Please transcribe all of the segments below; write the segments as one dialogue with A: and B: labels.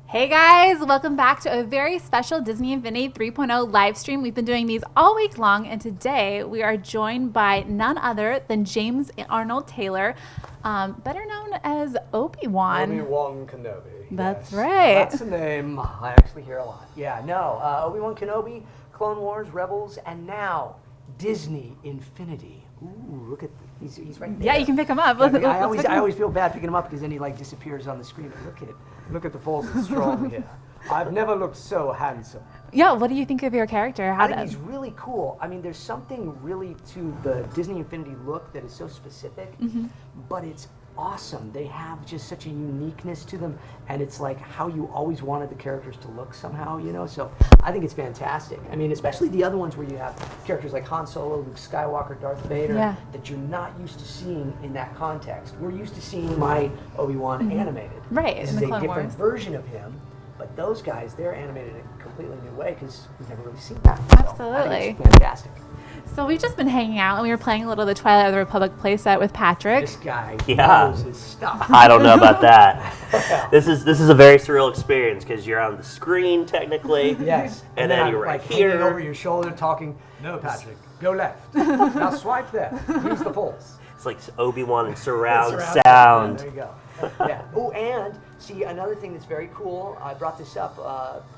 A: Hey guys, welcome back to a very special Disney Infinity 3.0 live stream. We've been doing these all week long, and today we are joined by none other than James Arnold Taylor, better known as Obi-Wan.
B: Obi-Wan Kenobi.
A: That's
B: yes.
A: right.
B: That's a name I actually hear a lot. Yeah, no, Obi-Wan Kenobi, Clone Wars, Rebels, and now Disney Infinity. Ooh, look at he's right there.
A: Yeah, you can pick him up.
B: Yeah, I always feel bad picking him up because then he disappears on the screen. Look at the folds and strong here. I've never looked so handsome.
A: Yeah, what do you think of your character?
B: I think he's really cool. I mean, there's something really to the Disney Infinity look that is so specific, but it's awesome. They have just such a uniqueness to them, and it's like how you always wanted the characters to look somehow, so I think it's fantastic. I mean, especially the other ones where you have characters like Han Solo, Luke Skywalker, Darth Vader, that you're not used to seeing in that context. We're used to seeing my Obi-Wan animated.
A: Right,
B: this
A: in
B: is
A: the
B: a
A: Clone
B: different
A: Wars.
B: version of him, but those guys, they're animated in a completely new way because we've never really seen that.
A: Absolutely.
B: So I think it's fantastic.
A: So we've just been hanging out, and we were playing a little of the Twilight of the Republic playset with Petrek.
B: This guy
C: Yeah.
B: knows his stuff.
C: I don't know about that. This is a very surreal experience because you're on the screen technically.
B: Yes.
C: And then
B: I'm,
C: you're right
B: hanging
C: here.
B: over your shoulder talking, no, Patrick, go left. Now swipe there. Use the force.
C: It's like Obi-Wan and surround
B: Yeah,
C: sound.
B: there you go. Yeah. Oh, and see, another thing that's very cool, I brought this up,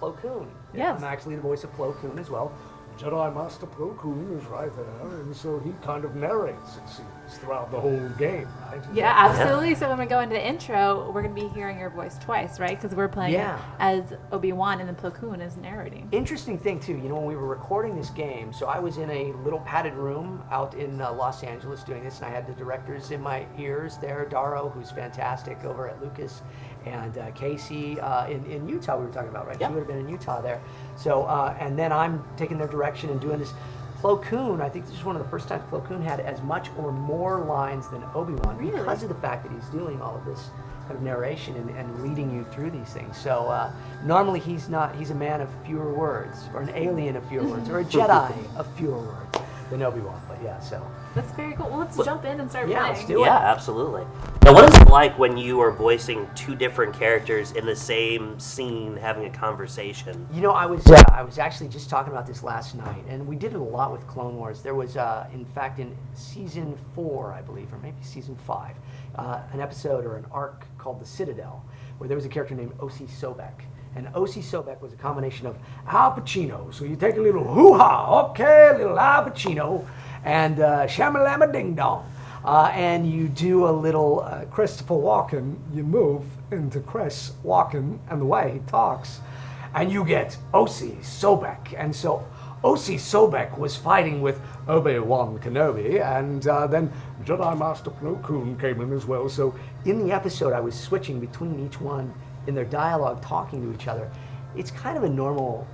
B: Plo Koon.
A: Yes.
B: I'm actually the voice of Plo Koon as well. Jedi Master Plo Koon is right there, and so he kind of narrates, it seems, throughout the whole game, right?
A: Yeah, absolutely. So when we go into the intro, we're going to be hearing your voice twice, right? Because we're playing as Obi-Wan, and then Plo Koon is narrating.
B: Interesting thing, too, when we were recording this game, so I was in a little padded room out in Los Angeles doing this, and I had the directors in my ears there, Daro, who's fantastic over at Lucas, and Casey in Utah we were talking about, right?
C: Yep.
B: She would have been in Utah there. So, and then I'm taking their direction and doing this. Plo Koon, I think this is one of the first times Plo Koon had as much or more lines than Obi-Wan because of the fact that he's doing all of this kind of narration and leading you through these things. So normally he's a man of fewer words, or an alien of fewer words, or a Jedi of fewer words than Obi-Wan. But yeah, so.
A: That's very cool. Well, let's jump in and start
B: Yeah,
A: playing.
B: let's do it.
C: Yeah, absolutely. Now, what is it like when you are voicing two different characters in the same scene, having a conversation?
B: I was actually just talking about this last night, and we did it a lot with Clone Wars. There was, in fact, in season 4, I believe, or maybe season 5, an episode or an arc called The Citadel, where there was a character named O.C. Sobek. And O.C. Sobek was a combination of Al Pacino. So you take a little hoo-ha, okay, a little Al Pacino, and shamalama ding dong. And you do a little Christopher Walken, you move into Chris Walken and the way he talks, and you get O.C. Sobek. And so O.C. Sobek was fighting with Obi-Wan Kenobi, and then Jedi Master Plo Koon came in as well. So in the episode, I was switching between each one in their dialogue, talking to each other. It's kind of a normal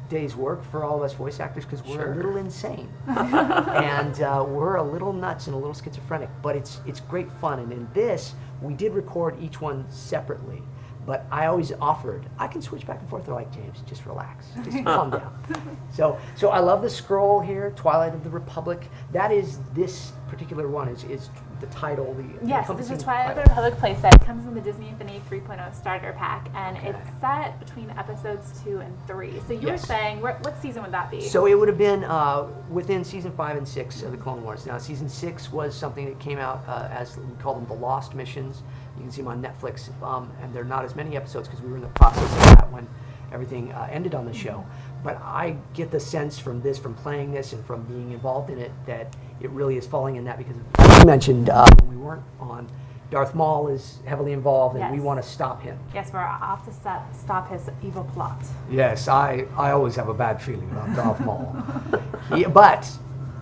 B: day's work for all of us voice actors because we're a little insane and we're a little nuts and a little schizophrenic, but it's great fun. And in this, we did record each one separately, but I always offered, I can switch back and forth. They're like, James, just relax, just calm down. So I love the scroll here, Twilight of the Republic. That is, this particular one is the title.
A: Yes, this is Twilight of the Republic playset. It comes in the Disney Infinity 3.0 starter pack, and it's set between episodes 2 and 3. So you were saying, what season would that be?
B: So it would have been within season 5 and 6 of the Clone Wars. Now, season 6 was something that came out as we call them the Lost Missions. You can see them on Netflix, and they're not as many episodes because we were in the process of that when everything ended on the show. But I get the sense from playing this and from being involved in it, that it really is falling in that because, as you mentioned when we weren't on, Darth Maul is heavily involved, and we want to stop him.
A: Yes, we're off to stop his evil plot.
B: Yes, I always have a bad feeling about Darth Maul. But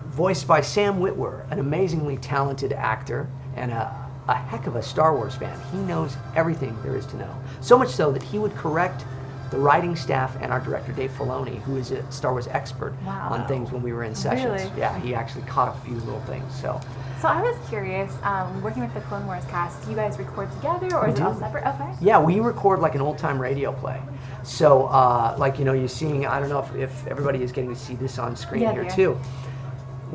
B: voiced by Sam Witwer, an amazingly talented actor and a heck of a Star Wars fan. He knows everything there is to know. So much so that he would correct the writing staff and our director, Dave Filoni, who is a Star Wars expert on things when we were in sessions.
A: Really?
B: Yeah, he actually caught a few little things. So
A: I was curious, working with the Clone Wars cast, do you guys record together or is it all separate? Okay.
B: Yeah, we record like an old-time radio play. So, like, you're seeing, I don't know if everybody is getting to see this on screen here too.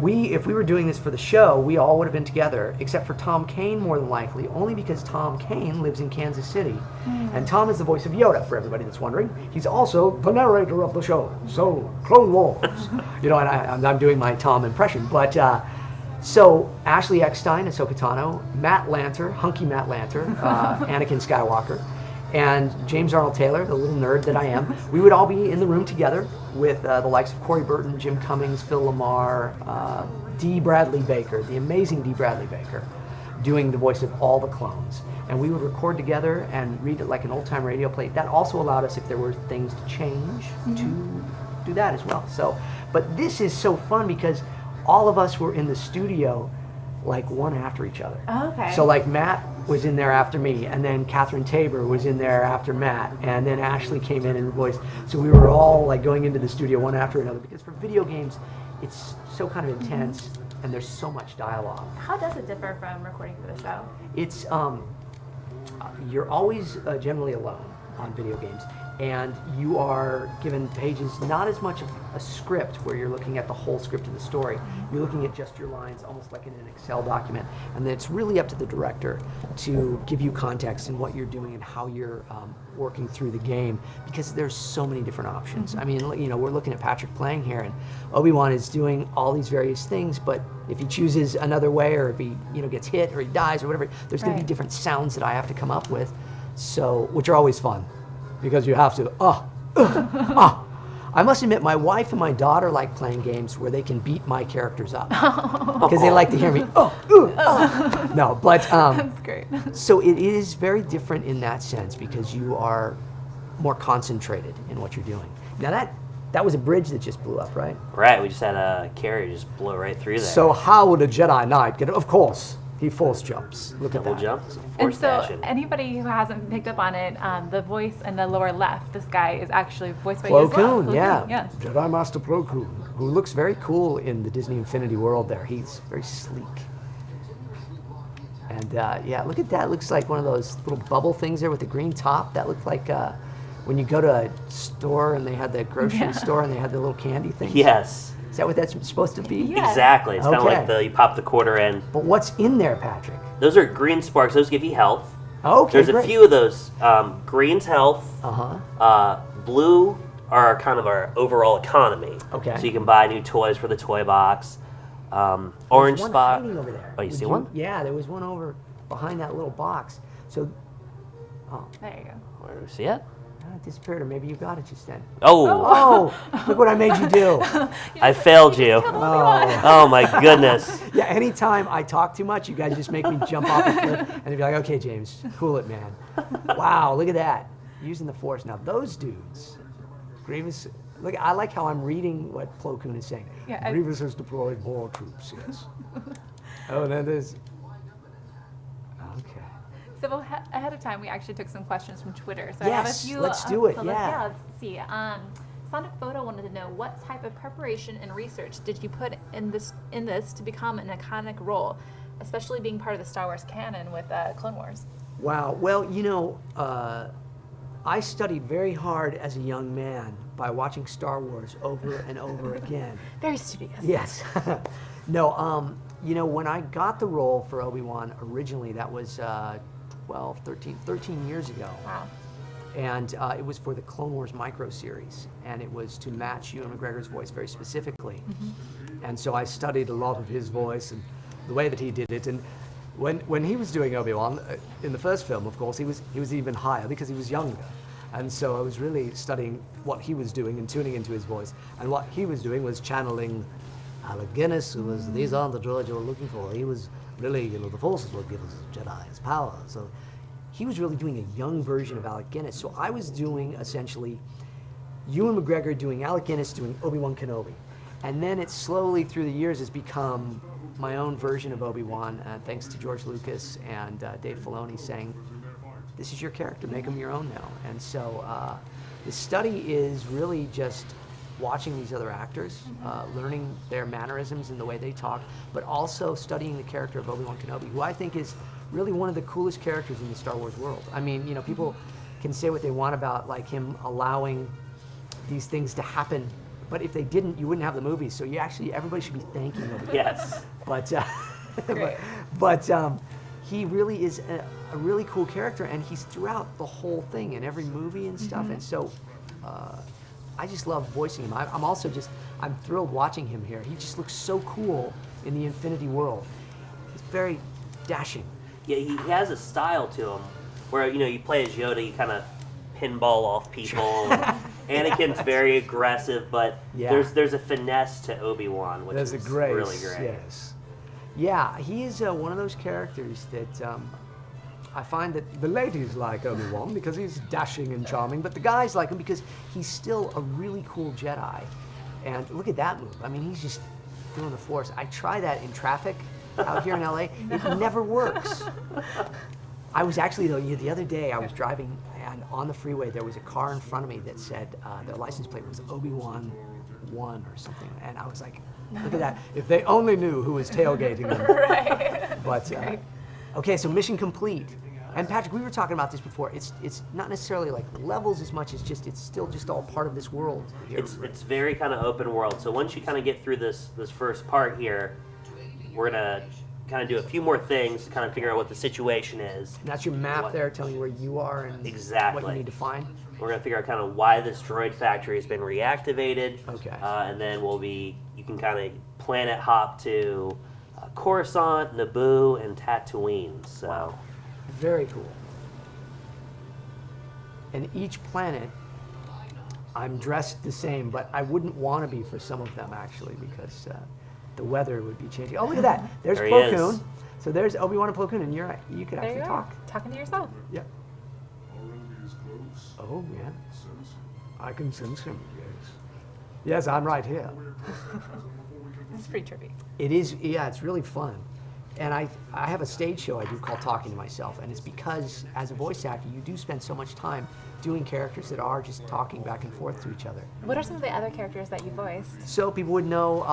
B: if we were doing this for the show, we all would have been together, except for Tom Kane, more than likely, only because Tom Kane lives in Kansas City. And Tom is the voice of Yoda, for everybody that's wondering. He's also the narrator of the show. So, Clone Wars. And I'm doing my Tom impression. But, so, Ashley Eckstein, Ahsoka Tano, Matt Lanter, hunky Matt Lanter, Anakin Skywalker, and James Arnold Taylor, the little nerd that I am, we would all be in the room together with the likes of Corey Burton, Jim Cummings, Phil Lamar, D. Bradley Baker, the amazing D. Bradley Baker, doing the voice of all the clones. And we would record together and read it like an old-time radio play. That also allowed us, if there were things to change, to do that as well. So, but this is so fun because all of us were in the studio like one after each other.
A: Oh, okay.
B: So like Matt was in there after me, and then Catherine Tabor was in there after Matt, and then Ashley came in and voiced. So we were all like going into the studio one after another, because for video games, it's so kind of intense, and there's so much dialogue.
A: How does it differ from recording for the show?
B: It's, you're always generally alone on video games, and you are given pages, not as much of a script where you're looking at the whole script of the story. You're looking at just your lines, almost like in an Excel document, and then it's really up to the director to give you context in what you're doing and how you're working through the game, because there's so many different options. I mean, we're looking at Petrek playing here, and Obi-Wan is doing all these various things, but if he chooses another way, or if he gets hit or he dies or whatever, there's going to be different sounds that I have to come up with, so which are always fun. Because you have to, I must admit, my wife and my daughter like playing games where they can beat my characters up. Because they like to hear me, No, but,
A: That's great.
B: So it is very different in that sense, because you are more concentrated in what you're doing. Now that was a bridge that just blew up, right?
C: Right, we just had a carrier just blow right through there.
B: So how would a Jedi Knight get it? Of course, he force jumps. Look at
C: Double
B: that.
C: jumps,
A: And
C: force
A: so,
C: dashing.
A: anybody who hasn't picked up on it, the voice in the lower left, this guy is actually voiced by you
B: Plo
A: as well.
B: Koon,
A: Plo
B: yeah.
A: Koon, yes.
B: Jedi Master Plo Koon, who looks very cool in the Disney Infinity world there. He's very sleek. And yeah, look at that. Looks like one of those little bubble things there with the green top. That looked like when you go to a store and they had the grocery store and they had the little candy things.
C: Yes.
B: Is that what that's supposed to be?
A: Yeah.
C: Exactly. It's kind of
B: Okay.
C: like you pop the quarter in.
B: But what's in there, Patrick?
C: Those are green sparks. Those give you health.
B: Okay,
C: There's
B: great.
C: a few of those. Green's health. Blue are kind of our overall economy.
B: Okay.
C: So you can buy new toys for the toy box. Orange
B: There's one
C: spot.
B: hiding over there.
C: Oh, you
B: Would
C: see one?
B: Yeah, there was one over behind that little box. So,
A: There you go.
C: Where do we see it?
B: it disappeared, or maybe you got it just then.
C: Oh,
B: Oh, look what I made you do.
C: I failed you.
B: Oh.
C: Oh my goodness.
B: Yeah, anytime I talk too much, you guys just make me jump off a cliff, and they'd be like, okay, James, cool it, man. Wow, look at that. Using the Force. Now, those dudes, Grievous, look, I like how I'm reading what Plo Koon is saying.
A: Yeah,
B: Grievous has deployed more troops, yes. Oh, and then there's, okay.
A: So ahead of time, we actually took some questions from Twitter. So I have a
B: Yes,
A: few.
B: let's do it,
A: so
B: yeah.
A: Let's see. Sonic Photo wanted to know, what type of preparation and research did you put in this to become an iconic role, especially being part of the Star Wars canon with Clone Wars?
B: Wow. Well, I studied very hard as a young man by watching Star Wars over and over again.
A: Very studious.
B: Yes. No, when I got the role for Obi-Wan originally, that was 13 years ago.
A: Wow.
B: And it was for the Clone Wars micro series, and it was to match Ewan McGregor's voice very specifically. And so I studied a lot of his voice and the way that he did it. And when he was doing Obi-Wan in the first film, of course, he was even higher because he was younger. And so I was really studying what he was doing and tuning into his voice. And what he was doing was channeling Alec Guinness, who was, these aren't the droids you were looking for. He was really, the forces will give us Jedi's power. So he was really doing a young version of Alec Guinness. So I was doing essentially Ewan McGregor doing Alec Guinness doing Obi-Wan Kenobi. And then it slowly through the years has become my own version of Obi-Wan, thanks to George Lucas and Dave Filoni saying, this is your character, make him your own now. And so the study is really just watching these other actors, learning their mannerisms and the way they talk, but also studying the character of Obi-Wan Kenobi, who I think is really one of the coolest characters in the Star Wars world. I mean, people can say what they want about like him allowing these things to happen But if they didn't, you wouldn't have the movie. So everybody should be thanking Obi-Wan.
C: Yes.
B: But
A: Great.
B: he really is a really cool character, and he's throughout the whole thing in every movie and stuff. And so I just love voicing him. I'm thrilled watching him here. He just looks so cool in the Infinity world. He's very dashing.
C: Yeah, he has a style to him where, you play as Yoda, you kind of pinball off people. Anakin's very aggressive, but there's a finesse to Obi-Wan, which is really great.
B: Yes. Yeah, he is one of those characters that I find that the ladies like Obi-Wan because he's dashing and charming, but the guys like him because he's still a really cool Jedi. And look at that move. I mean, he's just doing the Force. I try that in traffic out here in LA. It never works. I was actually, though, the other day I was driving, and on the freeway there was a car in front of me that said their license plate was Obi-Wan 1 or something. And I was like, look at that. If they only knew who was tailgating them.
A: Right.
B: But, okay, so mission complete. And Patrick, we were talking about this before. It's not necessarily like levels as much as it's still just all part of this world here.
C: It's very kind of open world. So once you kind of get through this first part here, we're gonna kind of do a few more things to kind of figure out what the situation is.
B: And that's your map there telling you where you are and
C: exactly
B: what you need to find.
C: We're gonna figure out kind of why this droid factory has been reactivated.
B: Okay.
C: And then you can kind of planet hop to Coruscant, Naboo, and Tatooine. So.
B: Wow. Very cool. And each planet, I'm dressed the same, but I wouldn't want to be for some of them actually because the weather would be changing. Oh, look at that! There's
C: there
B: Plo
C: he
B: Koon.
C: is.
B: So there's Obi-Wan and Plo Koon, and you could actually talk.
A: Talking to yourself.
B: Yep. Oh yeah. I can sense him. Yes. Yes, I'm right here.
A: It's pretty trippy.
B: It is. Yeah, it's really fun. And I have a stage show I do called Talking to Myself, and it's because as a voice actor, you do spend so much time doing characters that are just talking back and forth to each other.
A: What are some of the other characters that you voiced?
B: So people would know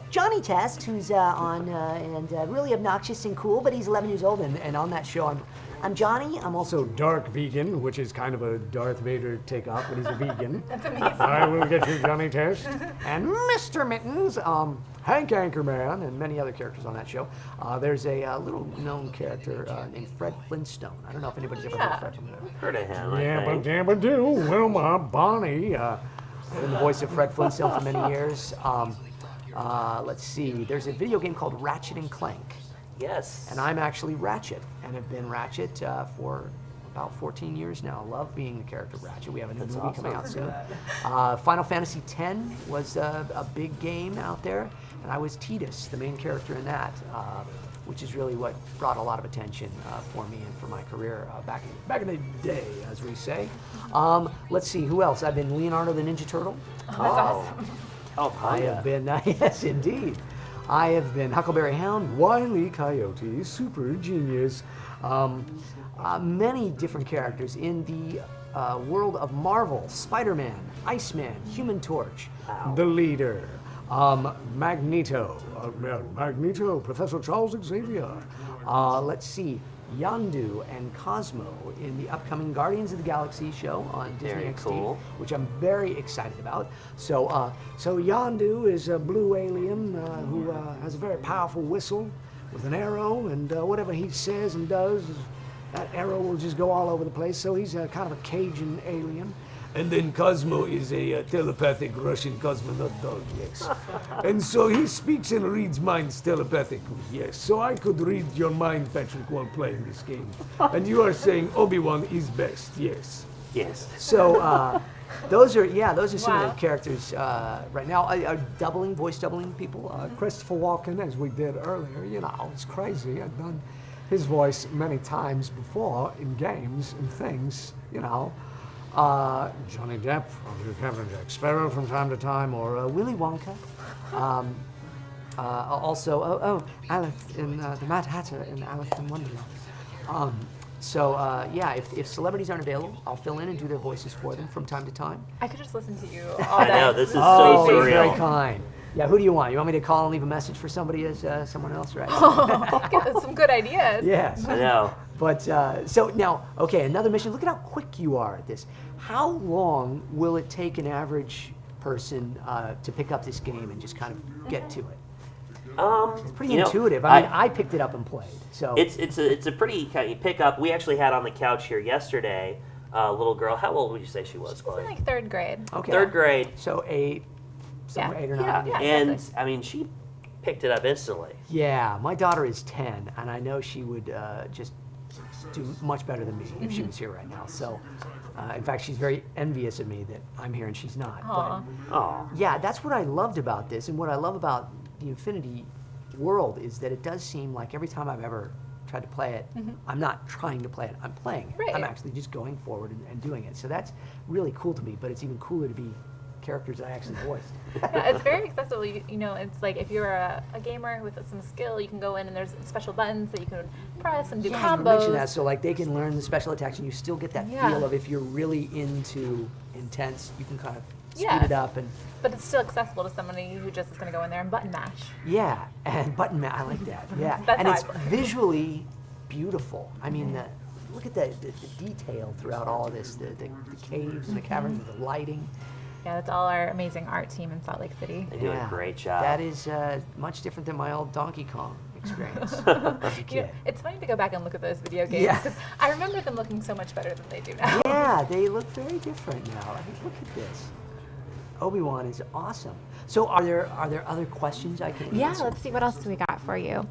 B: Johnny Test, who's on and really obnoxious and cool, but he's 11 years old, and on that show I'm Johnny. I'm also Dark Vegan, which is kind of a Darth Vader takeoff, but he's a vegan.
A: That's amazing.
B: I will get you, Johnny Test. And Mr. Mittens, Hank Anchorman, and many other characters on that show. There's a little known character named Fred Flintstone. I don't know if anybody's ever heard of Fred Flintstone.
C: Heard of him,
B: Yabba do, Wilma, Bonnie. Been the voice of Fred Flintstone for many years. Let's see, there's a video game called Ratchet and Clank.
C: Yes.
B: And I'm actually Ratchet, and have been Ratchet for about 14 years now. Love being the character Ratchet. We have a new movie coming out soon. Final Fantasy X was a big game out there, and I was Tidus, the main character in that, which is really what brought a lot of attention for me and for my career back in the day, as we say. Let's see, who else? I've been Leonardo the Ninja Turtle.
A: Oh, that's awesome.
C: Oh,
B: I have been, yes, indeed. I have been Huckleberry Hound, Wile E. Coyote, Super Genius, many different characters in the world of Marvel, Spider-Man, Iceman, Human Torch, the Leader, Magneto, Professor Charles Xavier. Let's see, Yondu and Cosmo in the upcoming Guardians of the Galaxy show on Disney
C: Very
B: XD,
C: cool.
B: which I'm very excited about. So Yondu is a blue alien who has a very powerful whistle with an arrow, and whatever he says and does, that arrow will just go all over the place. So he's kind of a Cajun alien. And then Cosmo is a telepathic Russian cosmonaut dog, yes. And so he speaks and reads minds telepathically, yes. So I could read your mind, Patrick, while playing this game. And you are saying Obi-Wan is best, yes.
C: Yes.
B: So those are some
A: Wow.
B: of the characters right now. Voice doubling people. Christopher Walken, as we did earlier, it's crazy. I've done his voice many times before in games and things, Johnny Depp, Captain Jack Sparrow from time to time, or Willy Wonka. Also, Alice in the Mad Hatter in Alice in Wonderland. If celebrities aren't available, I'll fill in and do their voices for them from time to time.
A: I could just listen to you all day.
C: I know, this is
B: Oh,
C: so
B: you're very
C: surreal.
B: kind. Yeah, who do you want? You want me to call and leave a message for somebody as someone else, right?
A: Some good ideas.
B: Yes.
C: I know.
B: But so now, okay, another mission. Look at how quick you are at this. How long will it take an average person to pick up this game and just kind of get to it? It's pretty
C: you know,
B: intuitive. I mean, I picked it up and played. So
C: it's a pretty kind of pick up. We actually had on the couch here yesterday a little girl. How old would you say she was,
A: She's
C: Chloe?
A: in like third grade.
B: okay.
C: Third grade.
B: So 8, somewhere 8 or 9.
A: Yeah.
C: And
A: exactly.
C: I mean, she picked it up instantly.
B: Yeah, my daughter is 10, and I know she would just do much better than me if she was here right now. So, in fact, she's very envious of me that I'm here and she's not.
A: Aw.
C: Oh,
B: Yeah, that's what I loved about this, and what I love about the Infinity world is that it does seem like every time I've ever tried to play it, I'm not trying to play it, I'm playing it.
A: Right.
B: I'm actually just going forward and doing it. So that's really cool to me, but it's even cooler to be characters that I actually voiced.
A: Yeah, it's very accessible. You know, it's like if you're a gamer with some skill, you can go in and there's special buttons that you can press and do
B: Yeah,
A: combos.
B: you mentioned that. So like they can learn the special attacks, and you still get that
A: Yeah.
B: feel of if you're really into intense, you can kind of speed
A: Yeah.
B: it up and
A: But it's still accessible to somebody who just is going to go in there and button mash.
B: yeah, and I like that. Yeah,
A: That's
B: and
A: how
B: it's
A: I play.
B: visually beautiful. I mean, look at the detail throughout all of this, the caves and the caverns with the lighting.
A: Yeah, that's all our amazing art team in Salt Lake City.
C: they do a great job.
B: That is much different than my old Donkey Kong experience as a
A: You
B: kid.
A: know, it's funny to go back and look at those video games
B: Yeah.
A: 'cause I remember them looking so much better than they do now.
B: Yeah, they look very different now. I mean, look at this. Obi-Wan is awesome. So are there other questions I can
A: Yeah,
B: answer?
A: let's see what else we got for you.